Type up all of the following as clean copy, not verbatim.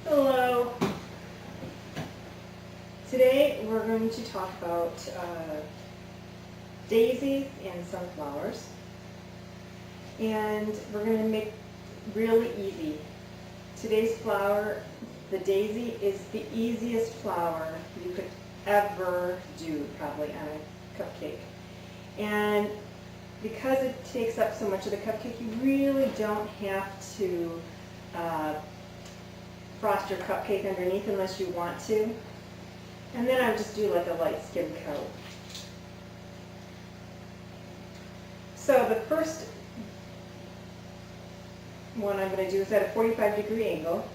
Hello. Today we're going to talk about daisies and sunflowers, and we're going to make really easy. Today's flower, the daisy, is the easiest flower you could ever do probably on a cupcake. And because it takes up so much of the cupcake, you really don't have to frost your cupcake underneath unless you want to. And then I would just do like a light skim coat. So the first one I'm going to do is at a 45-degree angle.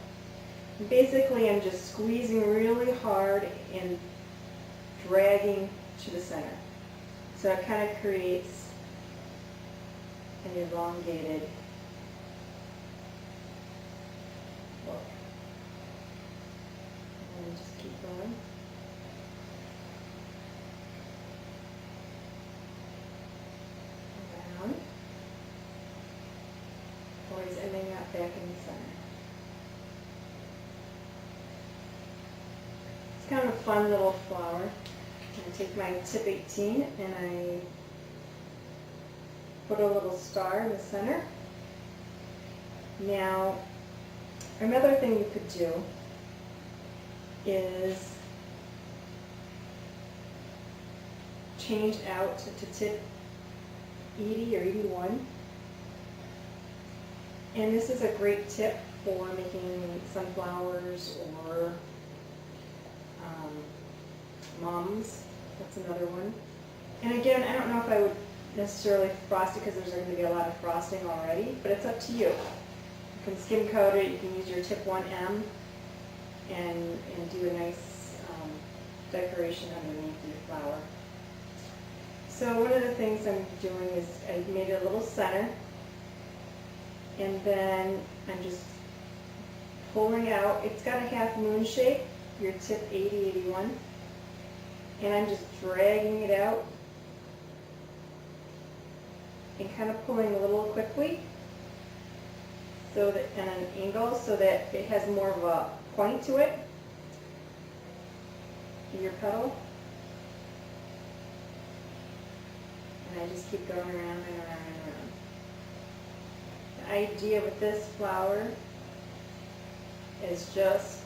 Basically I'm just squeezing really hard and dragging to the center. So it kind of creates an elongated look. And just keep going. Around. Always ending up back in the center. It's kind of a fun little flower. I take my tip 18 and I put a little star in the center. Now, another thing you could do is change out to tip 80 or 81. And this is a great tip for making sunflowers or mums. That's another one. And again, I don't know if I would necessarily frost it because there's going to be a lot of frosting already, but it's up to you. You can skim coat it, you can use your tip 1M and do a nice decoration underneath your flower. So one of the things I'm doing is I made a little center, and then I'm just pulling out. It's got a half moon shape, your tip 80, 81. And I'm just dragging it out and kind of pulling a little quickly so that at an angle so that it has more of a point to it in your petal. And I just keep going around and around and around. The idea with this flower is just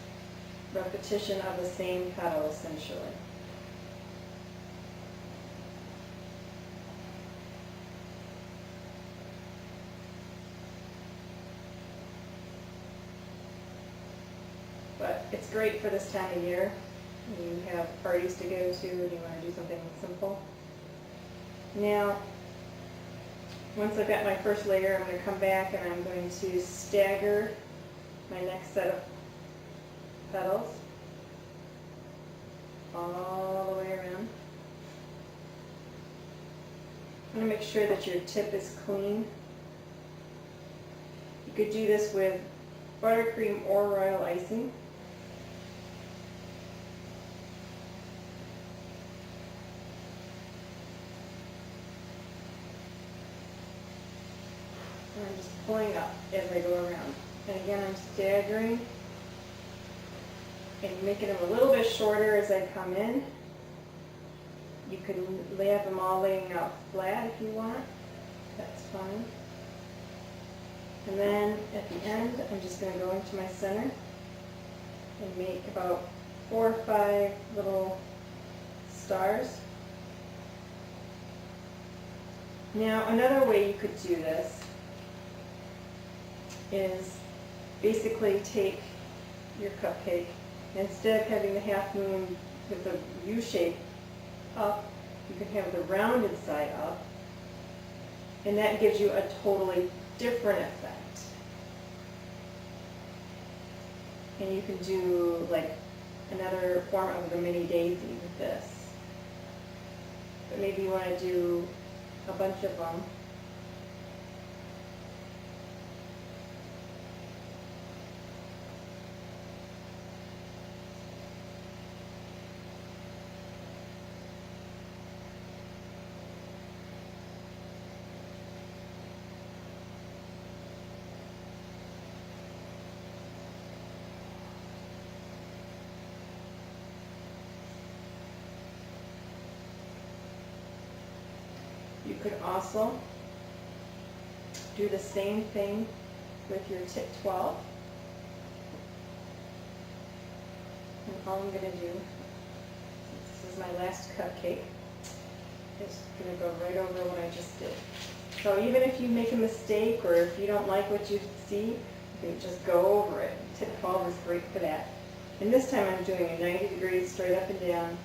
repetition of the same petal essentially. But it's great for this time of year. You have parties to go to and you want to do something simple. Now, once I've got my first layer, I'm going to come back and I'm going to stagger my next set of petals all the way around. I'm going to make sure that your tip is clean. You could do this with buttercream or royal icing. And I'm just pulling up as I go around. And again, I'm staggering and making them a little bit shorter as I come in. You can have them all laying out flat if you want. That's fine. And then at the end, I'm just going to go into my center and make about 4 or 5 little stars. Now, another way you could do this is basically take your cupcake, and instead of having the half moon with the U shape up, you can have the rounded side up, and that gives you a totally different effect. And you can do like another form of the mini daisy with this. But maybe you want to do a bunch of them. could also do the same thing with your tip 12. And all I'm going to do, this is my last cupcake, is going to go right over what I just did. So even if you make a mistake or if you don't like what you see, you can just go over it. Tip 12 is great for that. And this time I'm doing a 90 degrees straight up and down.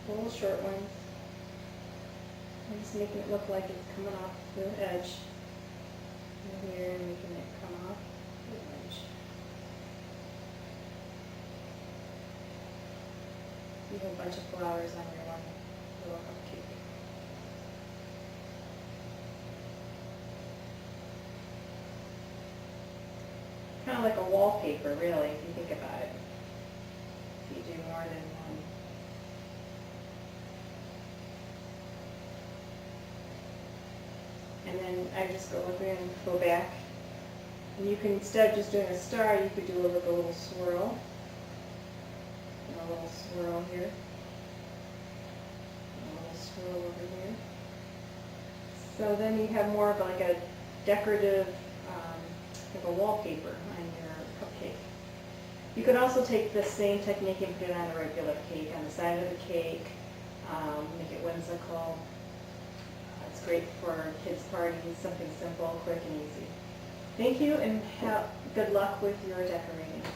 Little short ones. I'm just making it look like it's coming off the edge. And here, making it come off the edge. You have a bunch of flowers on your one little cupcake. Kind of like a wallpaper, really, if you think about it. If you do more than one. And then I just go over and go back. And you can, instead of just doing a star, you could do a little swirl. And a little swirl here. And a little swirl over here. So then you have more of like a decorative, like a wallpaper on your cupcake. You could also take the same technique and put it on a regular cake, on the side of the cake, make it whimsical. It's great for kids' parties, something simple, quick, and easy. Thank you, and good luck with your decorating.